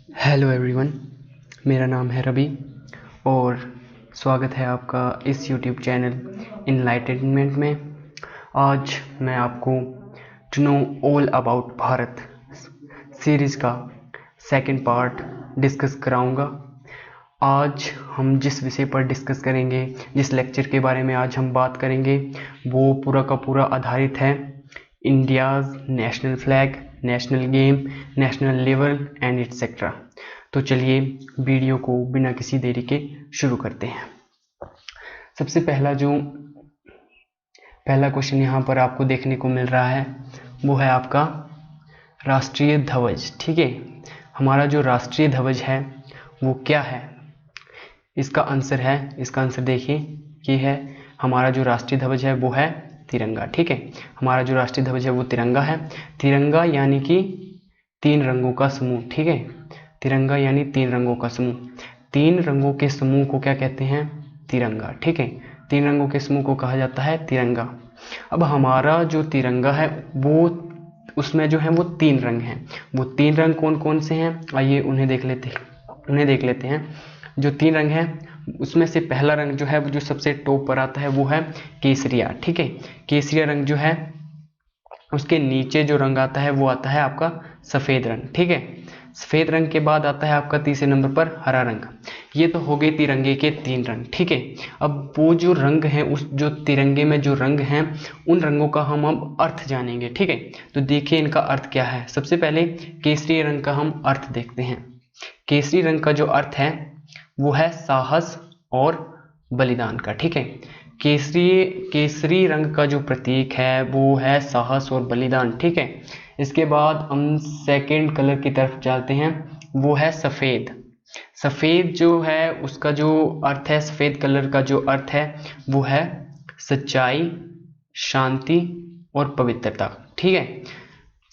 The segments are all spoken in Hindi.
हेलो एवरीवन, मेरा नाम है रवि और स्वागत है आपका इस यूट्यूब चैनल इनलाइटनमेंट में। आज मैं आपको to know all about Bharat series का सेकंड पार्ट डिस्कस कराऊंगा। आज हम जिस विषय पर डिस्कस करेंगे, जिस लेक्चर के बारे में आज हम बात करेंगे, वो पूरा का पूरा आधारित है India's national flag, national game, national level and etcetera. तो चलिए वीडियो को बिना किसी देरी के शुरू करते हैं। सबसे पहला क्वेश्चन यहाँ पर आपको देखने को मिल रहा है वो है आपका राष्ट्रीय ध्वज। ठीक है, हमारा जो राष्ट्रीय ध्वज है वो क्या है? इसका आंसर देखिए, ये है हमारा जो राष्ट्रीय ध्वज है वो है तिरंगा। ठीक है, हमारा जो राष्ट्रीय ध्वज है वो तिरंगा है। तिरंगा यानी कि 3 रंगों का समूह। ठीक है, तिरंगा यानी 3 रंगों का समूह। 3 रंगों के समूह को क्या कहते हैं? तिरंगा। ठीक है, 3 रंगों के समूह को कहा जाता है तिरंगा। अब हमारा जो तिरंगा है वो उसमें जो है वो 3 रंग हैं। वो 3 रंग कौन कौन से हैं? आइए उन्हें देख लेते हैं। जो 3 रंग हैं उसमें से पहला रंग जो है जो सबसे टॉप पर आता है वो है केसरिया। ठीक है, केसरिया रंग जो है उसके नीचे जो रंग आता है वो आता है आपका सफ़ेद रंग। ठीक है, सफ़ेद रंग के बाद आता है आपका तीसरे नंबर पर हरा रंग। ये तो हो गए तिरंगे के 3 रंग। ठीक है, अब वो जो रंग हैं, उस जो तिरंगे में जो रंग हैं, उन रंगों का हम अब अर्थ जानेंगे। ठीक है, तो देखिए इनका अर्थ क्या है। सबसे पहले केसरी रंग का हम अर्थ देखते हैं। केसरी रंग का जो अर्थ है वो है साहस और बलिदान का। ठीक है, केसरी रंग का जो प्रतीक है वो है साहस और बलिदान। ठीक है, इसके बाद हम सेकंड कलर की तरफ चलते हैं, वो है सफ़ेद। सफ़ेद जो है उसका जो अर्थ है, सफ़ेद कलर का जो अर्थ है वो है सच्चाई, शांति और पवित्रता। ठीक है,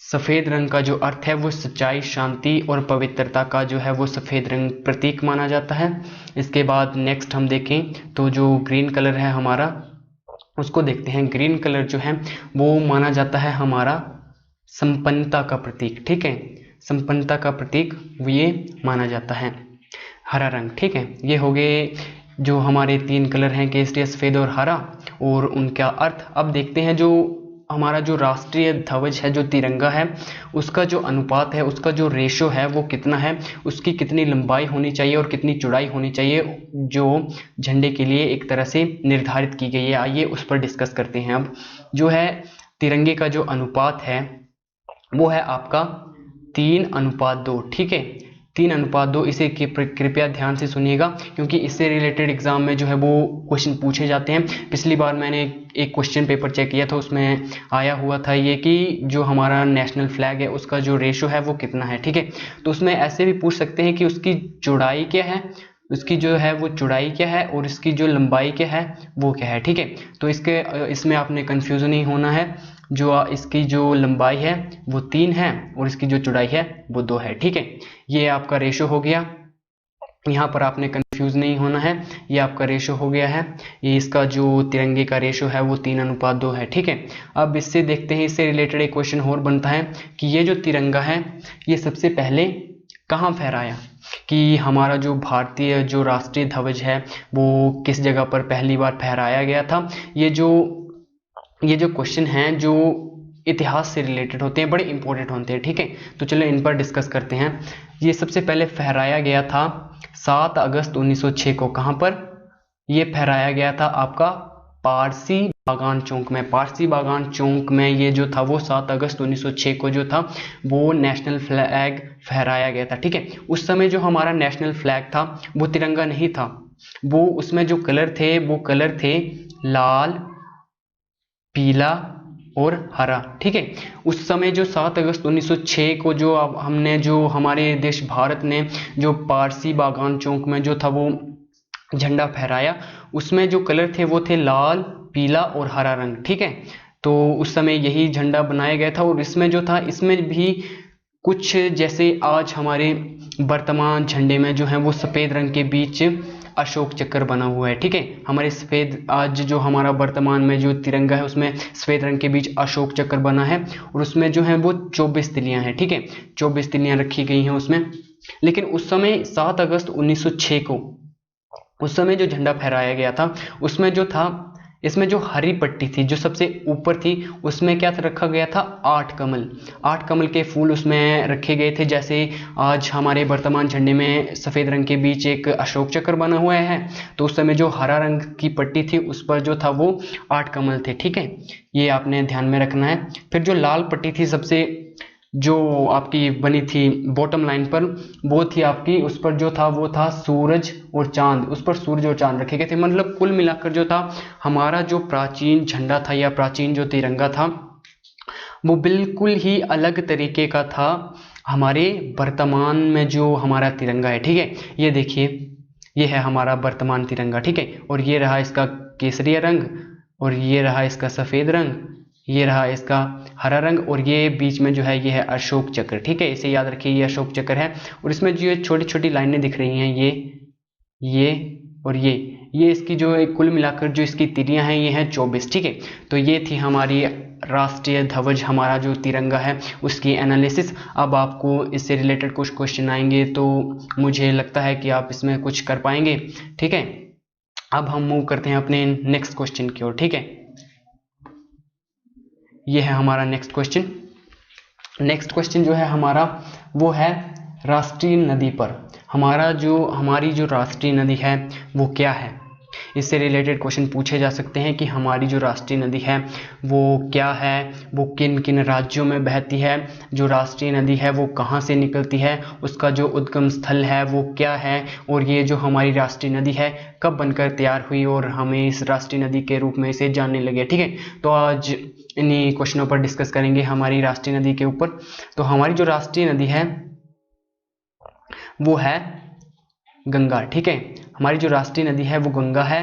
सफ़ेद रंग का जो अर्थ है वो सच्चाई, शांति और पवित्रता का जो है वो सफ़ेद रंग प्रतीक माना जाता है। इसके बाद नेक्स्ट हम देखें तो जो ग्रीन कलर है हमारा, उसको देखते हैं। ग्रीन कलर जो है वो माना जाता है हमारा संपन्नता का प्रतीक। ठीक है, संपन्नता का प्रतीक ये माना जाता है हरा रंग। ठीक है, ये हो गए जो हमारे 3 कलर हैं, केसरी, सफ़ेद और हरा, और उनका अर्थ। अब देखते हैं जो हमारा जो राष्ट्रीय ध्वज है, जो तिरंगा है, उसका जो अनुपात है, उसका जो रेशो है वो कितना है, उसकी कितनी लंबाई होनी चाहिए और कितनी चौड़ाई होनी चाहिए, जो झंडे के लिए एक तरह से निर्धारित की गई है। आइए उस पर डिस्कस करते हैं। अब जो है तिरंगे का जो अनुपात है वो है आपका 3:2। ठीक है, 3:2। इसे कृपया ध्यान से सुनिएगा क्योंकि इससे रिलेटेड एग्जाम में जो है वो क्वेश्चन पूछे जाते हैं। पिछली बार मैंने एक क्वेश्चन पेपर चेक किया था, उसमें आया हुआ था ये कि जो हमारा नेशनल फ्लैग है उसका जो रेशो है वो कितना है। ठीक है, तो उसमें ऐसे भी पूछ सकते हैं कि उसकी चौड़ाई क्या है, उसकी जो है वो चौड़ाई क्या है और इसकी जो लंबाई क्या है वो क्या है। ठीक है, तो इसमें आपने कन्फ्यूज़न नहीं होना है। जो इसकी जो लंबाई है वो 3 है और इसकी जो चौड़ाई है वो 2 है। ठीक है, ये आपका रेशो हो गया, यहाँ पर आपने कंफ्यूज नहीं होना है। ये आपका रेशो हो गया है, ये इसका जो तिरंगे का रेशो है वो 3:2 है। ठीक है, अब इससे देखते हैं, इससे रिलेटेड एक क्वेश्चन और बनता है कि ये जो तिरंगा है ये सबसे पहले कहाँ फहराया, कि हमारा जो भारतीय जो राष्ट्रीय ध्वज है वो किस जगह पर पहली बार फहराया गया था। ये जो क्वेश्चन हैं जो इतिहास से रिलेटेड होते हैं, बड़े इंपॉर्टेंट होते हैं। ठीक है, तो चलो इन पर डिस्कस करते हैं। ये सबसे पहले फहराया गया था 7 अगस्त 1906 को। कहाँ पर ये फहराया गया था? आपका पारसी बागान चौक में। पारसी बागान चौक में ये जो था वो 7 अगस्त 1906 को जो था वो नेशनल फ्लैग फहराया गया था। ठीक है, उस समय जो हमारा नेशनल फ्लैग था वो तिरंगा नहीं था, वो उसमें जो कलर थे लाल, पीला और हरा। ठीक है, उस समय जो 7 अगस्त 1906 को जो हमने जो हमारे देश भारत ने जो पारसी बागान चौक में जो था वो झंडा फहराया, उसमें जो कलर थे वो थे लाल, पीला और हरा रंग। ठीक है, तो उस समय यही झंडा बनाया गया था। और इसमें जो था, इसमें भी कुछ जैसे आज हमारे वर्तमान झंडे में जो है वो सफ़ेद रंग के बीच अशोक चक्र बना हुआ है। ठीक है, हमारे सफ़ेद आज जो हमारा वर्तमान में जो तिरंगा है उसमें सफ़ेद रंग के बीच अशोक चक्र बना है और उसमें जो है वो 24 तिलियां हैं। ठीक है, 24 तिलियां रखी गई हैं उसमें। लेकिन उस समय 7 अगस्त 1906 को उस समय जो झंडा फहराया गया था उसमें जो था, इसमें जो हरी पट्टी थी जो सबसे ऊपर थी उसमें क्या रखा गया था, 8 कमल के फूल उसमें रखे गए थे। जैसे आज हमारे वर्तमान झंडे में सफ़ेद रंग के बीच एक अशोक चक्र बना हुआ है, तो उस समय जो हरा रंग की पट्टी थी उस पर जो था वो 8 कमल थे। ठीक है, ये आपने ध्यान में रखना है। फिर जो लाल पट्टी थी सबसे जो आपकी बनी थी बॉटम लाइन पर, वो थी आपकी, उस पर जो था वो था सूरज और चांद, उस पर सूरज और चांद रखे गए थे। मतलब कुल मिलाकर जो था हमारा जो प्राचीन झंडा था या प्राचीन जो तिरंगा था वो बिल्कुल ही अलग तरीके का था हमारे वर्तमान में जो हमारा तिरंगा है। ठीक है, ये देखिए, ये है हमारा वर्तमान तिरंगा। ठीक है, और ये रहा इसका केसरिया रंग, और ये रहा इसका सफ़ेद रंग, ये रहा इसका हरा रंग, और ये बीच में जो है ये है अशोक चक्र। ठीक है, इसे याद रखिए, ये अशोक चक्र है। और इसमें जो छोटी छोटी लाइनें दिख रही हैं, ये और ये इसकी जो कुल मिलाकर जो इसकी तिरियां हैं ये हैं 24। ठीक है, तो ये थी हमारी राष्ट्रीय ध्वज, हमारा जो तिरंगा है उसकी एनालिसिस। अब आपको इससे रिलेटेड कुछ क्वेश्चन आएंगे तो मुझे लगता है कि आप इसमें कुछ कर पाएंगे। ठीक है, अब हम मूव करते हैं अपने नेक्स्ट क्वेश्चन की ओर। ठीक है, ये है हमारा नेक्स्ट क्वेश्चन। नेक्स्ट क्वेश्चन जो है हमारा वो है राष्ट्रीय नदी पर। हमारी जो राष्ट्रीय नदी है वो क्या है, इससे रिलेटेड क्वेश्चन पूछे जा सकते हैं कि हमारी जो राष्ट्रीय नदी है वो क्या है, वो किन किन राज्यों में बहती है, जो राष्ट्रीय नदी है वो कहाँ से निकलती है, उसका जो उद्गम स्थल है वो क्या है, और ये जो हमारी राष्ट्रीय नदी है कब बनकर तैयार हुई और हमें इस राष्ट्रीय नदी के रूप में इसे जानने लगे। ठीक है, तो आज इन्हीं क्वेश्चनों पर डिस्कस करेंगे हमारी राष्ट्रीय नदी के ऊपर। तो हमारी जो राष्ट्रीय नदी है वो है गंगा। ठीक है, हमारी जो राष्ट्रीय नदी है वो गंगा है,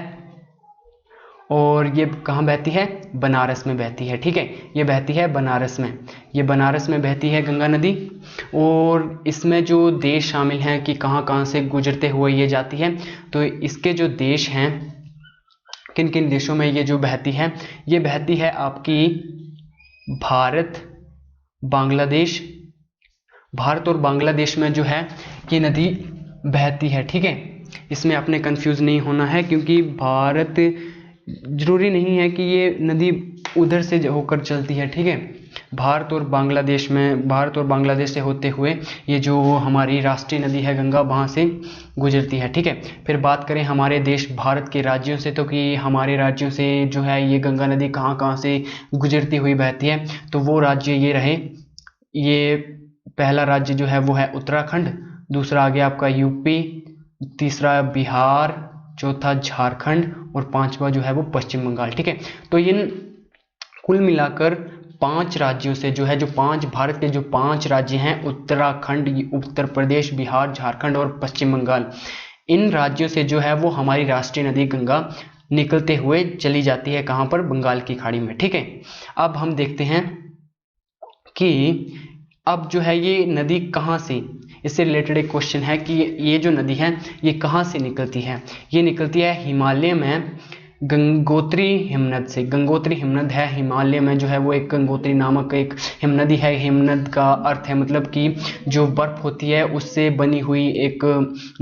और ये कहाँ बहती है, बनारस में बहती है। ठीक है, ये बहती है बनारस में, ये बनारस में बहती है गंगा नदी। और इसमें जो देश शामिल हैं कि कहाँ कहाँ से गुजरते हुए ये जाती है, तो इसके जो देश हैं, किन किन देशों में ये जो बहती है, ये बहती है आपकी भारत, बांग्लादेश, भारत और बांग्लादेश में जो है ये नदी बहती है। ठीक है, इसमें आपने कंफ्यूज नहीं होना है, क्योंकि भारत जरूरी नहीं है कि ये नदी उधर से होकर चलती है। ठीक है, भारत और बांग्लादेश से होते हुए ये जो हमारी राष्ट्रीय नदी है गंगा वहाँ से गुजरती है। ठीक है, फिर बात करें हमारे देश भारत के राज्यों से, तो कि हमारे राज्यों से जो है ये गंगा नदी कहाँ कहाँ से गुजरती हुई बहती है, तो वो राज्य ये रहे। ये पहला राज्य जो है वो है उत्तराखंड, दूसरा आ गया आपका यूपी, तीसरा बिहार, चौथा झारखंड, और पांचवा जो है वो पश्चिम बंगाल। ठीक है, तो इन कुल मिलाकर 5 राज्यों से जो है, जो 5 भारत के जो 5 राज्य हैं, उत्तराखंड, उत्तर प्रदेश, बिहार, झारखंड और पश्चिम बंगाल, इन राज्यों से जो है वो हमारी राष्ट्रीय नदी गंगा निकलते हुए चली जाती है। कहाँ पर, बंगाल की खाड़ी में। ठीक है, अब हम देखते हैं कि अब जो है ये नदी कहाँ से, इससे रिलेटेड एक क्वेश्चन है कि ये जो नदी है ये कहाँ से निकलती है। ये निकलती है हिमालय में गंगोत्री हिमनद से। गंगोत्री हिमनद है हिमालय में जो है वो एक गंगोत्री नामक एक हिमनदी है। हिमनद का अर्थ है मतलब कि जो बर्फ होती है उससे बनी हुई एक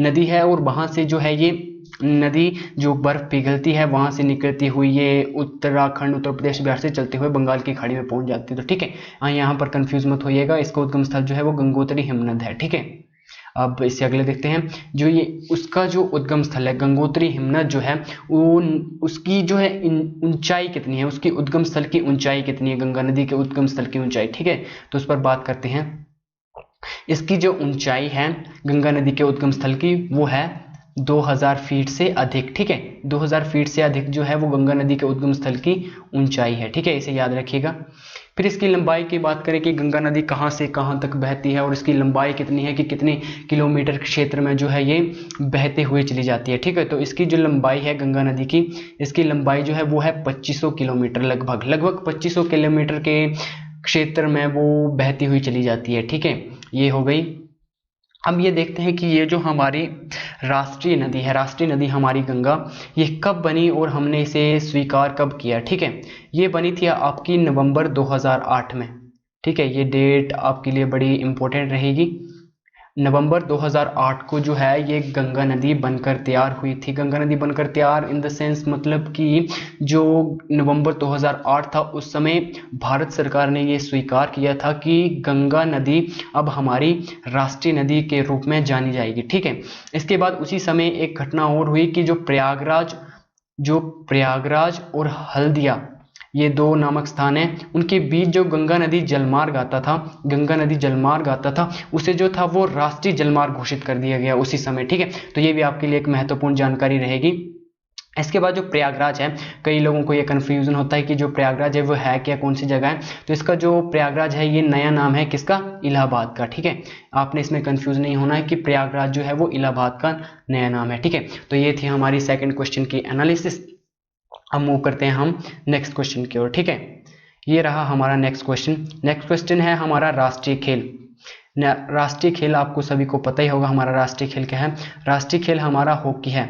नदी है, और वहाँ से जो है ये नदी जो बर्फ पिघलती है वहां से निकलती हुई ये उत्तराखंड, उत्तर प्रदेश, बिहार से चलते हुए बंगाल की खाड़ी में पहुंच जाती है। तो ठीक है, यहाँ पर कंफ्यूज मत होइएगा, इसका उद्गम स्थल जो है वो गंगोत्री हिमनद है। ठीक है, अब इससे अगले देखते हैं, जो ये उसका जो उद्गम स्थल है गंगोत्री हिमनद जो है वो उसकी जो है ऊंचाई कितनी है, उसकी उद्गम स्थल की ऊंचाई कितनी है, गंगा नदी के उद्गम स्थल की ऊंचाई। ठीक है, तो उस पर बात करते हैं। इसकी जो ऊंचाई है गंगा नदी के उद्गम स्थल की वो है 2000 फीट से अधिक। ठीक है, 2000 फीट से अधिक जो है वो गंगा नदी के उद्गम स्थल की ऊंचाई है। ठीक है, इसे याद रखिएगा। फिर इसकी लंबाई की बात करें कि गंगा नदी कहाँ से कहाँ तक बहती है और इसकी लंबाई कितनी है, कि कितने किलोमीटर क्षेत्र में जो है ये बहते हुए चली जाती है। ठीक है, तो इसकी जो लंबाई है गंगा नदी की, इसकी लंबाई जो है वो है 2500 किलोमीटर, लगभग 2500 किलोमीटर के क्षेत्र में वो बहती हुई चली जाती है। ठीक है, ये हो गई। अब ये देखते हैं कि ये जो हमारी राष्ट्रीय नदी है, राष्ट्रीय नदी हमारी गंगा, ये कब बनी और हमने इसे स्वीकार कब किया। ठीक है, ये बनी थी आपकी नवंबर 2008 में। ठीक है, ये डेट आपके लिए बड़ी इंपॉर्टेंट रहेगी। नवंबर 2008 को जो है ये गंगा नदी बनकर तैयार हुई थी। गंगा नदी बनकर तैयार इन द सेंस मतलब कि जो नवंबर 2008 था उस समय भारत सरकार ने ये स्वीकार किया था कि गंगा नदी अब हमारी राष्ट्रीय नदी के रूप में जानी जाएगी, ठीक है। इसके बाद उसी समय एक घटना और हुई कि जो प्रयागराज और हल्दिया ये दो नामक स्थान है, उनके बीच जो गंगा नदी जलमार्ग आता था उसे जो था वो राष्ट्रीय जलमार्ग घोषित कर दिया गया उसी समय, ठीक है। तो ये भी आपके लिए एक महत्वपूर्ण जानकारी रहेगी। इसके बाद जो प्रयागराज है, कई लोगों को ये कन्फ्यूजन होता है कि जो प्रयागराज है वो है क्या, कौन सी जगह है। तो इसका जो प्रयागराज है ये नया नाम है किसका, इलाहाबाद का, ठीक है। आपने इसमें कंफ्यूज नहीं होना है कि प्रयागराज जो है वो इलाहाबाद का नया नाम है, ठीक है। तो ये थी हमारी सेकंड क्वेश्चन की एनालिसिस। अब मूव करते हैं हम नेक्स्ट क्वेश्चन की ओर, ठीक है। ये रहा हमारा नेक्स्ट क्वेश्चन। नेक्स्ट क्वेश्चन है हमारा राष्ट्रीय खेल। राष्ट्रीय खेल आपको सभी को पता ही होगा हमारा राष्ट्रीय खेल क्या है। राष्ट्रीय खेल हमारा हॉकी है।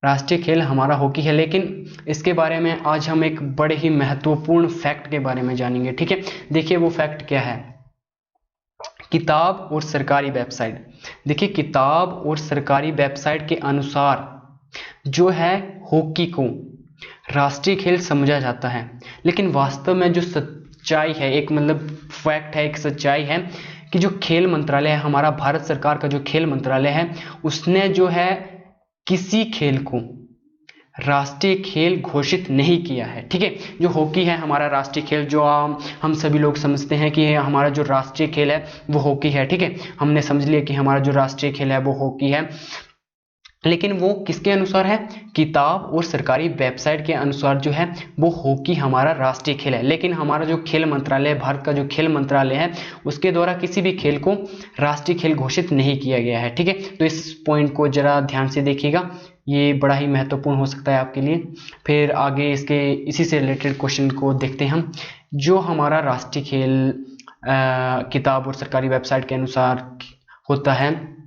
राष्ट्रीय खेल हमारा हॉकी है, लेकिन इसके बारे में आज हम एक बड़े ही महत्वपूर्ण फैक्ट के बारे में जानेंगे, ठीक है। देखिए वो फैक्ट क्या है। किताब और सरकारी वेबसाइट, देखिए किताब और सरकारी वेबसाइट के अनुसार जो है हॉकी को राष्ट्रीय खेल समझा जाता है, लेकिन वास्तव में जो सच्चाई है, एक मतलब फैक्ट है, एक सच्चाई है कि जो खेल मंत्रालय है, हमारा भारत सरकार का जो खेल मंत्रालय है, उसने जो है किसी खेल को राष्ट्रीय खेल घोषित नहीं किया है, ठीक है। जो हॉकी है हमारा राष्ट्रीय खेल, जो हम सभी लोग समझते हैं कि हमारा जो राष्ट्रीय खेल है वो हॉकी है, ठीक है। हमने समझ लिया कि हमारा जो राष्ट्रीय खेल है वो हॉकी है, लेकिन वो किसके अनुसार है, किताब और सरकारी वेबसाइट के अनुसार जो है वो हॉकी हमारा राष्ट्रीय खेल है। लेकिन हमारा जो खेल मंत्रालय, भारत का जो खेल मंत्रालय है, उसके द्वारा किसी भी खेल को राष्ट्रीय खेल घोषित नहीं किया गया है, ठीक है। तो इस पॉइंट को जरा ध्यान से देखिएगा, ये बड़ा ही महत्वपूर्ण हो सकता है आपके लिए। फिर आगे इसके इसी से रिलेटेड क्वेश्चन को देखते हैं हम। जो हमारा राष्ट्रीय खेल किताब और सरकारी वेबसाइट के अनुसार होता है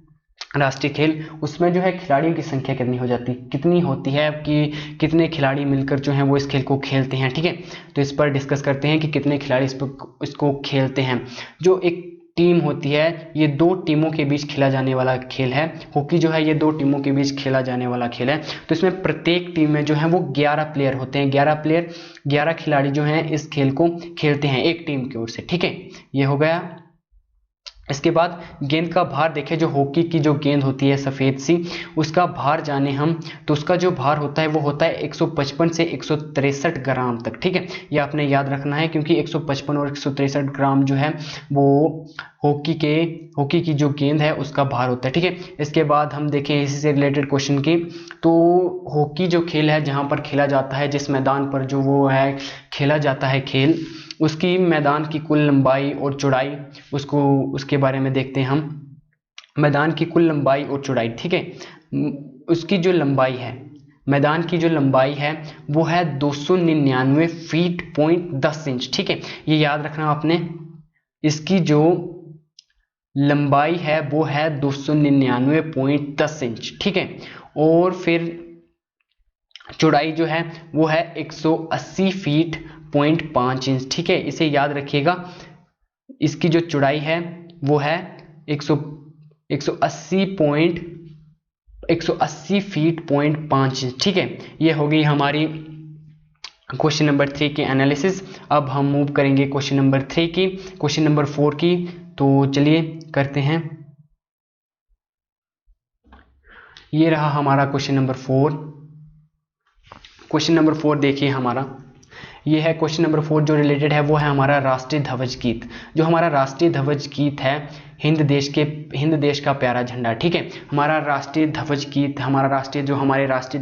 राष्ट्रीय खेल, उसमें जो है खिलाड़ियों की संख्या कितनी होती है कि कितने खिलाड़ी मिलकर जो है वो इस खेल को खेलते हैं, ठीक है। तो इस पर डिस्कस करते हैं कि कितने खिलाड़ी इसको खेलते हैं। जो एक टीम होती है, ये दो टीमों के बीच खेला जाने वाला खेल है। हॉकी जो है ये दो टीमों के बीच खेला जाने वाला खेल है। तो इसमें प्रत्येक टीम में जो है वो 11 प्लेयर होते हैं। 11 खिलाड़ी जो हैं इस खेल को खेलते हैं एक टीम की ओर से, ठीक है। ये हो गया। इसके बाद गेंद का भार देखें, जो हॉकी की जो गेंद होती है सफ़ेद सी, उसका भार जाने हम तो उसका जो भार होता है वो होता है 155 से 163 ग्राम तक, ठीक है। ये आपने याद रखना है क्योंकि 155 और 163 ग्राम जो है वो हॉकी की जो गेंद है उसका भार होता है, ठीक है। इसके बाद हम देखें इसी से रिलेटेड क्वेश्चन की, तो हॉकी जो खेल है जहाँ पर खेला जाता है, जिस मैदान पर जो वो है खेला जाता है खेल, उसकी मैदान की कुल लंबाई और चौड़ाई, उसके बारे में देखते हैं हम। मैदान की कुल लंबाई और चौड़ाई, ठीक है। उसकी जो लंबाई है, मैदान की जो लंबाई है वो है 299 फीट पॉइंट 10 इंच, ठीक है। ये याद रखना आपने, इसकी जो लंबाई है वो है 299.10 इंच, ठीक है। और फिर चौड़ाई जो है वो है 180 फीट पॉइंट 5 इंच, ठीक है। इसे याद रखिएगा, इसकी जो चौड़ाई है वो है 180 फीट पॉइंट 5 इंच, ठीक है। ये हो गई हमारी क्वेश्चन नंबर 3 की एनालिसिस। अब हम मूव करेंगे क्वेश्चन नंबर 3 की, क्वेश्चन नंबर 4 की। तो चलिए करते हैं। ये रहा हमारा क्वेश्चन नंबर 4। क्वेश्चन नंबर 4 देखिए हमारा, ये है क्वेश्चन नंबर 4 जो रिलेटेड है वो है हमारा राष्ट्रीय ध्वज गीत। जो हमारा राष्ट्रीय ध्वज गीत है, हिंद देश का प्यारा झंडा, ठीक है। हमारा राष्ट्रीय ध्वज गीत, हमारे राष्ट्रीय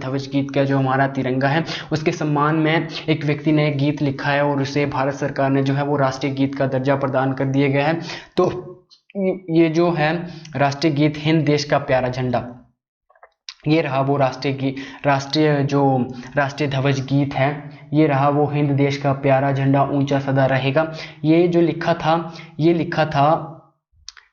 ध्वज गीत का जो हमारा तिरंगा है, उसके सम्मान में एक व्यक्ति ने गीत लिखा है और उसे भारत सरकार ने जो है वो राष्ट्रीय गीत का दर्जा प्रदान कर दिया गया है। तो ये जो है राष्ट्रीय गीत हिंद देश का प्यारा झंडा, ये रहा वो राष्ट्रीय ध्वज गीत है। ये रहा वो हिंद देश का प्यारा झंडा ऊंचा सदा रहेगा। ये जो लिखा था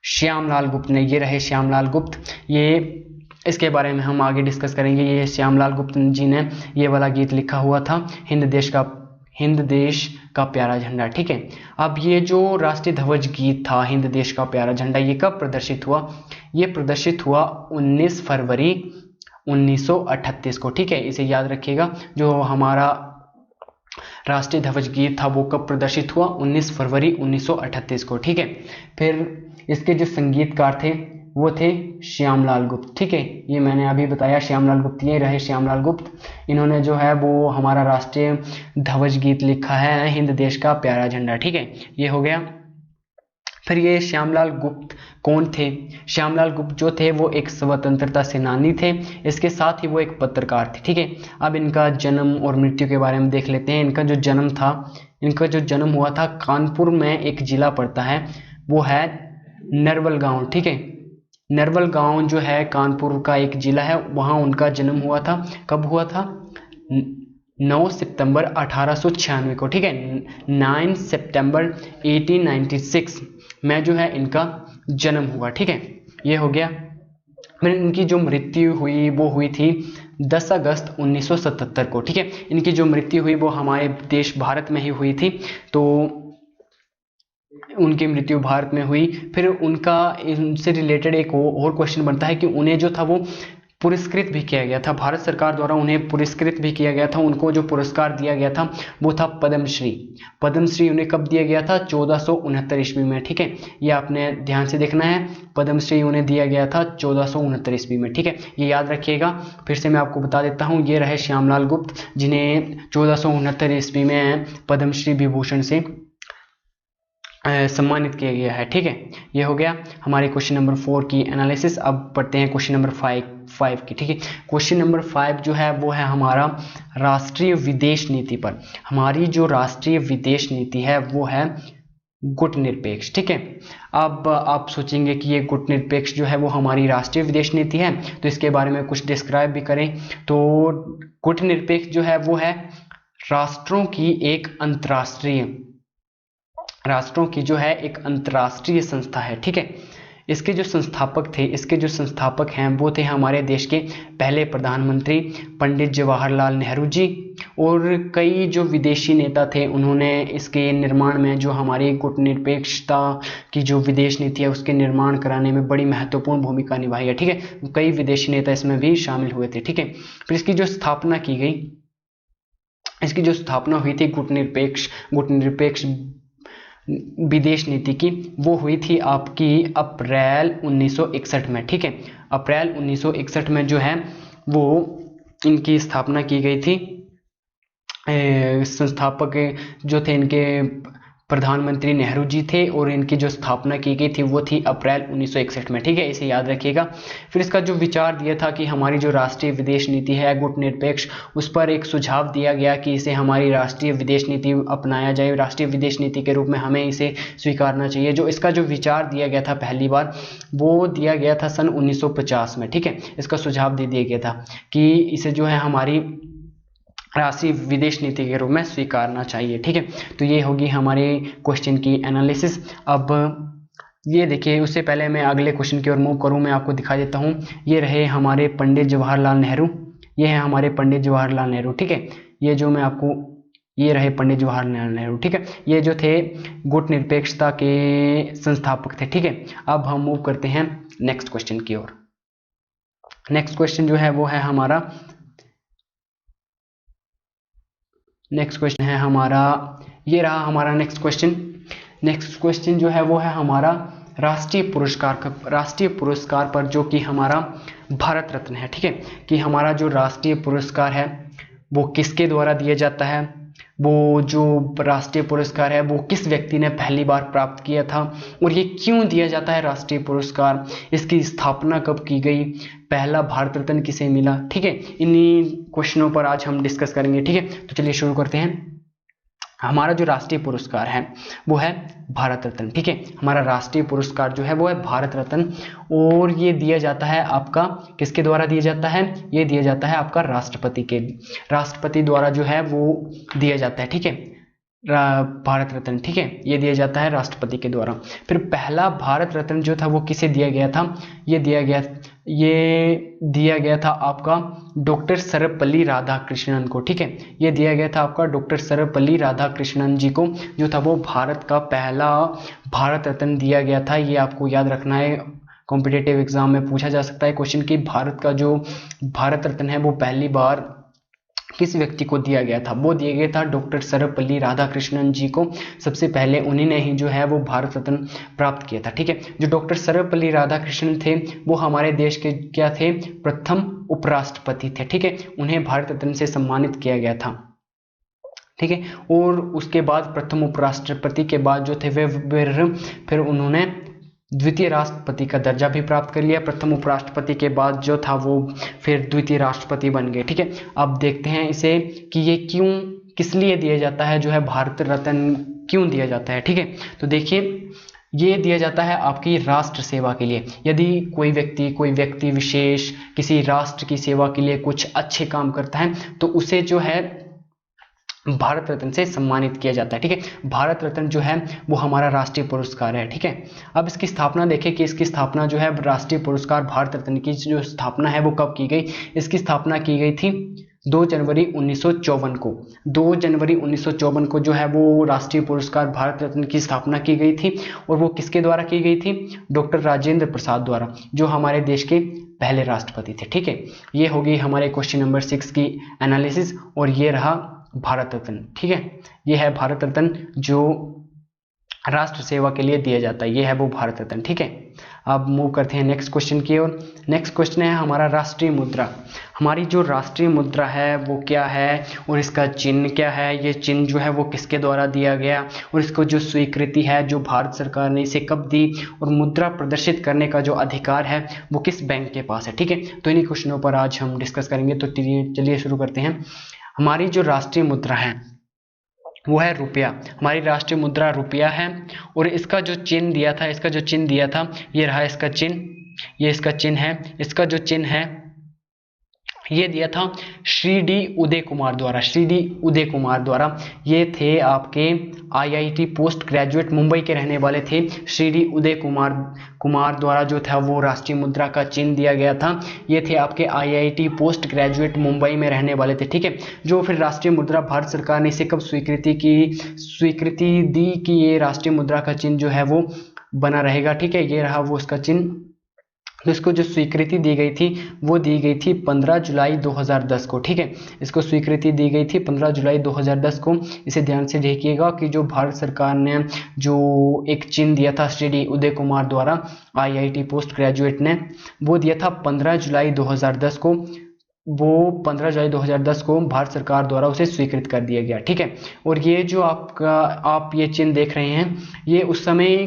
श्यामलाल गुप्त ने। ये रहे श्यामलाल गुप्त। ये इसके बारे में हम आगे डिस्कस करेंगे। ये श्यामलाल गुप्त जी ने ये वाला गीत लिखा हुआ था, हिंद देश का प्यारा झंडा। ठीक है, अब ये जो राष्ट्रीय ध्वज गीत था हिंद देश का प्यारा झंडा, ये कब प्रदर्शित हुआ? ये प्रदर्शित हुआ 19 फरवरी 1938 को। ठीक है, इसे याद रखिएगा। जो हमारा राष्ट्रीय ध्वज गीत था वो कब प्रदर्शित हुआ? 19 फरवरी 1938 को। ठीक है, फिर इसके जो संगीतकार थे वो थे श्यामलाल गुप्त। ठीक है, ये मैंने अभी बताया, श्यामलाल गुप्त, ये रहे श्यामलाल गुप्त। इन्होंने जो है वो हमारा राष्ट्रीय ध्वज गीत लिखा है हिंद देश का प्यारा झंडा। ठीक है, ये हो गया। फिर ये श्यामलाल गुप्त कौन थे? श्यामलाल गुप्त जो थे वो एक स्वतंत्रता सेनानी थे, इसके साथ ही वो एक पत्रकार थे। ठीक है, अब इनका जन्म और मृत्यु के बारे में देख लेते हैं। इनका जो जन्म था, इनका जो जन्म हुआ था कानपुर में, एक जिला पड़ता है वो है नरवल गांव। ठीक है, नरवल गांव जो है कानपुर का एक जिला है, वहां उनका जन्म हुआ था। कब हुआ था? 9 सितंबर 1896 को। ठीक है, 9 सितंबर 1896 में जो है इनका जन्म हुआ। ठीक है, ये हो गया। फिर इनकी जो मृत्यु हुई वो हुई थी 10 अगस्त 1977 को। ठीक है, इनकी जो मृत्यु हुई वो हमारे देश भारत में ही हुई थी, तो उनकी मृत्यु भारत में हुई। फिर उनका इनसे रिलेटेड एक और क्वेश्चन बनता है कि उन्हें जो था वो पुरस्कृत भी किया गया था, भारत सरकार द्वारा उन्हें पुरस्कृत भी किया गया था। उनको जो पुरस्कार दिया गया था वो था पद्मश्री। पद्मश्री उन्हें कब दिया गया था? 1469 ईस्वी में। ठीक है, ये आपने ध्यान से देखना है, पद्मश्री उन्हें दिया गया था 1469 ईस्वी में। ठीक है, ये याद रखिएगा। फिर से मैं आपको बता देता हूँ, ये रहे श्यामलाल गुप्त जिन्हें 1469 ईस्वी में पद्मश्री विभूषण से सम्मानित किया गया है। ठीक है, ये हो गया हमारे क्वेश्चन नंबर 4 की एनालिसिस। अब पढ़ते हैं क्वेश्चन नंबर 5 की। ठीक है, क्वेश्चन नंबर 5 जो है वो है हमारा राष्ट्रीय विदेश नीति पर। हमारी जो राष्ट्रीय विदेश नीति है वो है गुटनिरपेक्ष। ठीक है, अब आप सोचेंगे कि ये गुटनिरपेक्ष जो है वो हमारी राष्ट्रीय विदेश नीति है, तो इसके बारे में कुछ डिस्क्राइब भी करें। तो गुटनिरपेक्ष जो है वो है राष्ट्रों की एक अंतर्राष्ट्रीय संस्था है। ठीक है, इसके जो संस्थापक हैं वो थे हमारे देश के पहले प्रधानमंत्री पंडित जवाहरलाल नेहरू जी, और कई जो विदेशी नेता थे उन्होंने इसके निर्माण में, जो हमारी गुटनिरपेक्षता की जो विदेश नीति है उसके निर्माण कराने में बड़ी महत्वपूर्ण भूमिका निभाई है। ठीक है, कई विदेशी नेता इसमें भी शामिल हुए थे। ठीक है, फिर इसकी जो स्थापना हुई थी गुटनिरपेक्ष विदेश नीति की, वो हुई थी आपकी अप्रैल 1961 में। ठीक है, अप्रैल 1961 में जो है वो इनकी स्थापना की गई थी। संस्थापक जो थे इनके प्रधानमंत्री नेहरू जी थे, और इनकी जो स्थापना की गई थी वो थी अप्रैल 1961 में। ठीक है, इसे याद रखिएगा। फिर इसका जो विचार दिया था कि हमारी जो राष्ट्रीय विदेश नीति है गुटनिरपेक्ष, उस पर एक सुझाव दिया गया कि इसे हमारी राष्ट्रीय विदेश नीति अपनाया जाए, राष्ट्रीय विदेश नीति के रूप में हमें इसे स्वीकारना चाहिए। जो इसका जो विचार दिया गया था पहली बार, वो दिया गया था सन 1950 में। ठीक है, इसका सुझाव दे दिया गया था कि इसे जो है हमारी राष्ट्रीय विदेश नीति के रूप में स्वीकारना चाहिए। ठीक है, तो ये होगी हमारे क्वेश्चन की एनालिसिस। अब ये देखिए, उससे पहले मैं अगले क्वेश्चन की ओर मूव करूं, मैं आपको दिखा देता हूं। ये रहे हमारे पंडित जवाहरलाल नेहरू, ये है हमारे पंडित जवाहरलाल नेहरू। ठीक है, ये जो मैं आपको, ये रहे पंडित जवाहरलाल नेहरू। ठीक है, ये जो थे गुटनिरपेक्षता के संस्थापक थे। ठीक है, अब हम मूव करते हैं नेक्स्ट क्वेश्चन की ओर। नेक्स्ट क्वेश्चन जो है वो है हमारा, ये रहा हमारा नेक्स्ट क्वेश्चन जो है वो है हमारा राष्ट्रीय पुरस्कार पर, जो कि हमारा भारत रत्न है। ठीक है, कि हमारा जो राष्ट्रीय पुरस्कार है वो किसके द्वारा दिया जाता है, वो जो राष्ट्रीय पुरस्कार है वो किस व्यक्ति ने पहली बार प्राप्त किया था, और ये क्यों दिया जाता है राष्ट्रीय पुरस्कार, इसकी स्थापना कब की गई, पहला भारत रत्न किसे मिला। ठीक है, इन्हीं क्वेश्चनों पर आज हम डिस्कस करेंगे। ठीक है, तो चलिए शुरू करते हैं। हमारा जो राष्ट्रीय पुरस्कार है वो है भारत रत्न। ठीक है, हमारा राष्ट्रीय पुरस्कार जो है वो है भारत रत्न, और ये दिया जाता है आपका किसके द्वारा दिया जाता है, ये दिया जाता है आपका राष्ट्रपति द्वारा जो है वो दिया जाता है। ठीक है, भारत रत्न। ठीक है, ये दिया जाता है राष्ट्रपति के द्वारा। फिर पहला भारत रत्न जो था वो किसे दिया गया था, ये दिया गया ये दिया गया था आपका डॉक्टर सर्वपल्ली राधाकृष्णन को, ठीक है। ये दिया गया था आपका डॉक्टर सर्वपल्ली राधाकृष्णन जी को, जो था वो भारत का पहला भारत रत्न दिया गया था। ये आपको याद रखना है, कॉम्पिटिटिव एग्जाम में पूछा जा सकता है क्वेश्चन कि भारत का जो भारत रत्न है वो पहली बार किस व्यक्ति को दिया गया था। वो दिया गया था डॉक्टर सर्वपल्ली राधाकृष्णन जी को। सबसे पहले उन्हीं ने ही जो है वो भारत रत्न प्राप्त किया था, ठीक है। जो डॉक्टर सर्वपल्ली राधाकृष्णन थे वो हमारे देश के क्या थे, प्रथम उपराष्ट्रपति थे, ठीक है। उन्हें भारत रत्न से सम्मानित किया गया था, ठीक है। और उसके बाद प्रथम उपराष्ट्रपति के बाद जो थे वे फिर उन्होंने द्वितीय राष्ट्रपति का दर्जा भी प्राप्त कर लिया। प्रथम उपराष्ट्रपति के बाद जो था वो फिर द्वितीय राष्ट्रपति बन गए, ठीक है। अब देखते हैं इसे कि ये क्यों, किस लिए दिया जाता है, जो है भारत रत्न क्यों दिया जाता है, ठीक है। तो देखिए, ये दिया जाता है आपकी राष्ट्र सेवा के लिए। यदि कोई व्यक्ति विशेष किसी राष्ट्र की सेवा के लिए कुछ अच्छे काम करता है तो उसे जो है भारत रत्न से सम्मानित किया जाता है, ठीक है। भारत रत्न जो है वो हमारा राष्ट्रीय पुरस्कार है, ठीक है। अब इसकी स्थापना देखें कि इसकी स्थापना जो है राष्ट्रीय पुरस्कार भारत रत्न की जो स्थापना है वो कब की गई। इसकी स्थापना की गई थी 2 जनवरी 1954 को। 2 जनवरी 1954 को जो है वो राष्ट्रीय पुरस्कार भारत रत्न की स्थापना की गई थी। और वो किसके द्वारा की गई थी, डॉक्टर राजेंद्र प्रसाद द्वारा, जो हमारे देश के पहले राष्ट्रपति थे, ठीक है। ये होगी हमारे क्वेश्चन नंबर 6 की एनालिसिस। और ये रहा भारत रत्न, ठीक है। ये है भारत रत्न जो राष्ट्र सेवा के लिए दिया जाता है, ये है वो भारत रत्न, ठीक है। अब मूव करते हैं नेक्स्ट क्वेश्चन की ओर। नेक्स्ट क्वेश्चन है हमारा राष्ट्रीय मुद्रा। हमारी जो राष्ट्रीय मुद्रा है वो क्या है और इसका चिन्ह क्या है, ये चिन्ह जो है वो किसके द्वारा दिया गया और इसको जो स्वीकृति है जो भारत सरकार ने इसे कब दी, और मुद्रा प्रदर्शित करने का जो अधिकार है वो किस बैंक के पास है, ठीक है। तो इन्हीं क्वेश्चनों पर आज हम डिस्कस करेंगे। तो चलिए शुरू करते हैं। हमारी जो राष्ट्रीय मुद्रा है वो है रुपया। हमारी राष्ट्रीय मुद्रा रुपया है। और इसका जो चिन्ह दिया था, ये रहा इसका चिन्ह, ये इसका चिन्ह है। इसका जो चिन्ह है ये दिया था श्री डी उदय कुमार द्वारा। ये थे आपके IIT पोस्ट ग्रेजुएट, मुंबई के रहने वाले थे। श्री डी उदय कुमार द्वारा जो था वो राष्ट्रीय मुद्रा का चिन्ह दिया गया था। ये थे आपके IIT पोस्ट ग्रेजुएट, मुंबई में रहने वाले थे, ठीक है। जो फिर राष्ट्रीय मुद्रा भारत सरकार ने इसे कब स्वीकृति दी कि ये राष्ट्रीय मुद्रा का चिन्ह जो है वो बना रहेगा, ठीक है। ये रहा वो उसका चिन्ह। तो इसको जो स्वीकृति दी गई थी वो दी गई थी 15 जुलाई 2010 को, ठीक है। इसको स्वीकृति दी गई थी 15 जुलाई 2010 को। इसे ध्यान से देखिएगा कि जो भारत सरकार ने जो एक चिन्ह दिया था श्री डी उदय कुमार द्वारा IIT पोस्ट ग्रेजुएट ने, वो दिया था 15 जुलाई 2010 को। वो 15 जुलाई 2010 को भारत सरकार द्वारा उसे स्वीकृत कर दिया गया, ठीक है। और ये जो आप ये चिन्ह देख रहे हैं, ये उस समय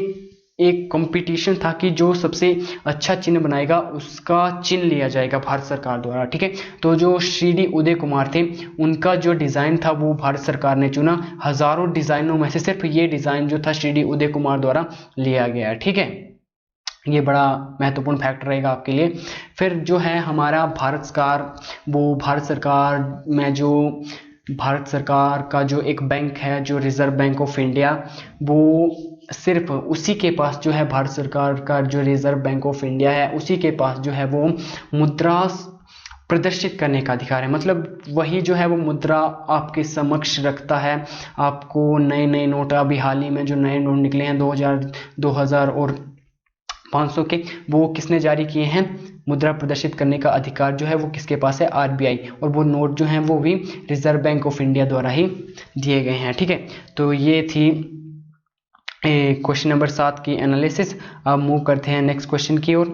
एक कंपटीशन था कि जो सबसे अच्छा चिन्ह बनाएगा उसका चिन्ह लिया जाएगा भारत सरकार द्वारा, ठीक है। तो जो श्री डी उदय कुमार थे उनका जो डिज़ाइन था वो भारत सरकार ने चुना। हजारों डिज़ाइनों में से सिर्फ ये डिज़ाइन जो था श्री डी उदय कुमार द्वारा लिया गया, ठीक है। ये बड़ा महत्वपूर्ण फैक्टर रहेगा आपके लिए। फिर जो है हमारा भारत सरकार, वो भारत सरकार में जो भारत सरकार का जो एक बैंक है जो रिजर्व बैंक ऑफ इंडिया, वो सिर्फ उसी के पास जो है भारत सरकार का जो रिजर्व बैंक ऑफ इंडिया है उसी के पास जो है वो मुद्रा प्रदर्शित करने का अधिकार है। मतलब वही जो है वो मुद्रा आपके समक्ष रखता है। आपको नए नए नोट, अभी हाल ही में जो नए नोट निकले हैं 2000 और 500 के, वो किसने जारी किए हैं, मुद्रा प्रदर्शित करने का अधिकार जो है वो किसके पास है, RBI। और वो नोट जो हैं वो भी रिजर्व बैंक ऑफ इंडिया द्वारा ही दिए गए हैं, ठीक है। तो ये थी क्वेश्चन नंबर 7 की एनालिसिस। अब मूव करते हैं नेक्स्ट क्वेश्चन की ओर।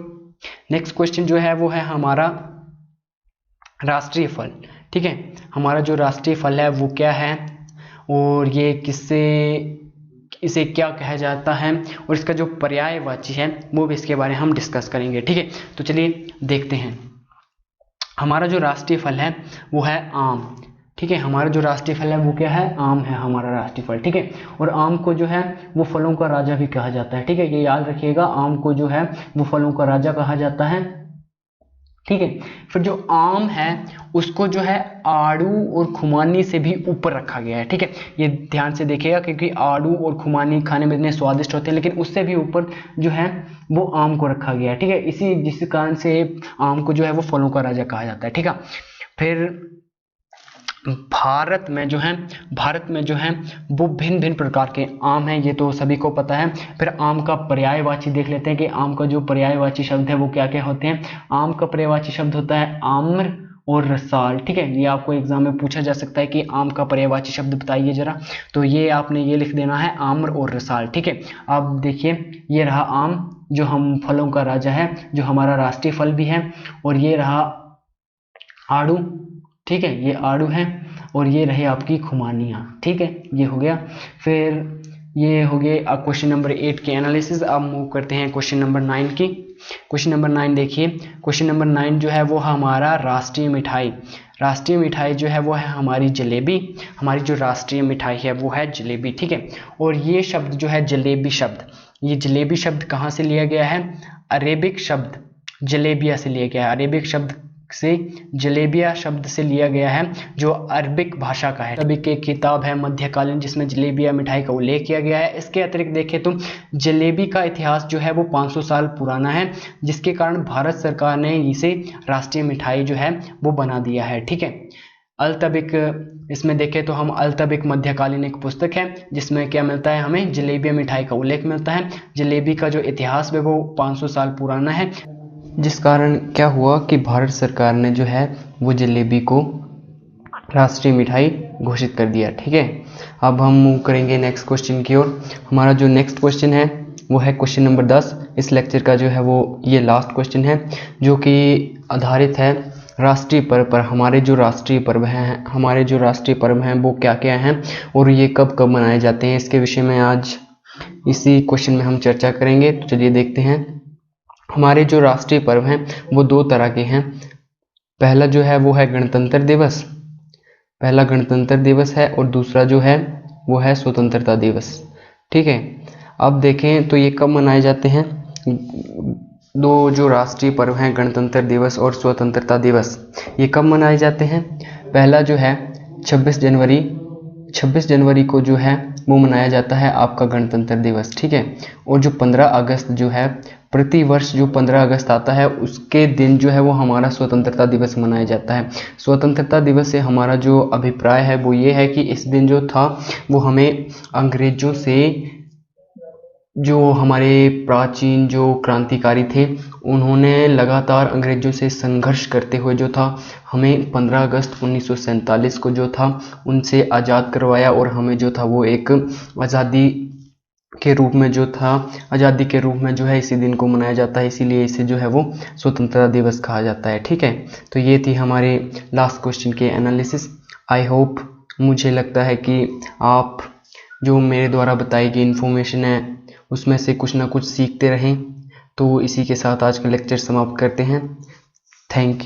नेक्स्ट क्वेश्चन जो है वो है हमारा राष्ट्रीय फल, ठीक है। हमारा जो राष्ट्रीय फल है वो क्या है और ये इसे क्या कहा जाता है और इसका जो पर्यायवाची है वो भी इसके बारे में हम डिस्कस करेंगे, ठीक है। तो चलिए देखते हैं। हमारा जो राष्ट्रीय फल है वो है आम, ठीक है। हमारा जो राष्ट्रीय फल है वो क्या है, आम है हमारा राष्ट्रीय फल, ठीक है। और आम को जो है वो फलों का राजा भी कहा जाता है, ठीक है। ये याद रखिएगा, आम को जो है वो फलों का राजा कहा जाता है। ठीक है। फिर जो आम है उसको जो है आड़ू और खुमानी से भी ऊपर रखा गया है, ठीक है। ये ध्यान से देखिएगा क्योंकि आड़ू और खुमानी खाने में इतने स्वादिष्ट होते हैं, लेकिन उससे भी ऊपर जो है वो आम को रखा गया है, ठीक है। इसी जिस कारण से आम को जो है वो फलों का राजा कहा जाता है, ठीक है। फिर भारत में जो है वो भिन्न भिन्न प्रकार के आम हैं, ये तो सभी को पता है। फिर आम का पर्यायवाची देख लेते हैं कि आम का जो पर्यायवाची शब्द है वो क्या क्या होते हैं। आम का पर्यायवाची शब्द होता है आम्र और रसाल, ठीक है। ये आपको एग्जाम में पूछा जा सकता है कि आम का पर्यायवाची शब्द बताइए जरा, तो ये आपने ये लिख देना है आम्र और रसाल, ठीक है। अब देखिए ये रहा आम जो हम फलों का राजा है, जो हमारा राष्ट्रीय फल भी है, और ये रहा आड़ू, ठीक है, ये आड़ू है, और ये रहे आपकी खुमानियाँ, ठीक है, ये हो गया। फिर ये हो गए क्वेश्चन नंबर 8 के एनालिसिस। अब मूव करते हैं क्वेश्चन नंबर 9 की। क्वेश्चन नंबर 9 देखिए, क्वेश्चन नंबर 9 जो है वो हमारा राष्ट्रीय मिठाई। राष्ट्रीय मिठाई जो है वो है हमारी जलेबी। हमारी जो राष्ट्रीय मिठाई है वो है जलेबी, ठीक है। और ये शब्द जो है जलेबी शब्द, ये जलेबी शब्द कहाँ से लिया गया है? अरेबिक शब्द जलेबिया से लिया गया है। अरेबिक शब्द से जलेबिया शब्द से लिया गया है, जो अरबिक भाषा का है। अरबिक एक किताब है मध्यकालीन जिसमें जलेबिया मिठाई का उल्लेख किया गया है। इसके अतिरिक्त देखें तो जलेबी का इतिहास जो है वो 500 साल पुराना है, जिसके कारण भारत सरकार ने इसे राष्ट्रीय मिठाई जो है वो बना दिया है, ठीक है। अल-तबिक, इसमें देखें तो हम अल-तबिक मध्यकालीन एक पुस्तक है जिसमें क्या मिलता है, हमें जलेबिया मिठाई का उल्लेख मिलता है। जलेबी का जो इतिहास है वो 500 साल पुराना है, जिस कारण क्या हुआ कि भारत सरकार ने जो है वो जलेबी को राष्ट्रीय मिठाई घोषित कर दिया, ठीक है। अब हम मूव करेंगे नेक्स्ट क्वेश्चन की ओर। हमारा जो नेक्स्ट क्वेश्चन है वो है क्वेश्चन नंबर 10। इस लेक्चर का जो है वो ये लास्ट क्वेश्चन है, जो कि आधारित है राष्ट्रीय पर्व पर। हमारे जो राष्ट्रीय पर्व हैं वो क्या क्या हैं और ये कब कब मनाए जाते हैं, इसके विषय में आज इसी क्वेश्चन में हम चर्चा करेंगे। तो चलिए देखते हैं। हमारे जो राष्ट्रीय पर्व हैं वो 2 तरह के हैं। पहला जो है वो है गणतंत्र दिवस, पहला गणतंत्र दिवस है, और दूसरा जो है वो है स्वतंत्रता दिवस, ठीक है। अब देखें तो ये कब मनाए जाते हैं। 2 जो राष्ट्रीय पर्व हैं गणतंत्र दिवस और स्वतंत्रता दिवस, ये कब मनाए जाते हैं। पहला जो है 26 जनवरी को जो है वो मनाया जाता है आपका गणतंत्र दिवस, ठीक है। और जो 15 अगस्त जो है, प्रति वर्ष जो 15 अगस्त आता है उसके दिन जो है वो हमारा स्वतंत्रता दिवस मनाया जाता है। स्वतंत्रता दिवस से हमारा जो अभिप्राय है वो ये है कि इस दिन जो था वो हमें अंग्रेजों से, जो हमारे प्राचीन जो क्रांतिकारी थे उन्होंने लगातार अंग्रेजों से संघर्ष करते हुए जो था हमें 15 अगस्त 1947 को जो था उनसे आज़ाद करवाया, और हमें जो था वो एक आज़ादी के रूप में जो है इसी दिन को मनाया जाता है, इसीलिए इसे जो है वो स्वतंत्रता दिवस कहा जाता है, ठीक है। तो ये थी हमारे लास्ट क्वेश्चन के एनालिसिस। आई होप, मुझे लगता है कि आप जो मेरे द्वारा बताई गई इन्फॉर्मेशन है उसमें से कुछ ना कुछ सीखते रहें। तो इसी के साथ आज का लेक्चर समाप्त करते हैं। Thank you.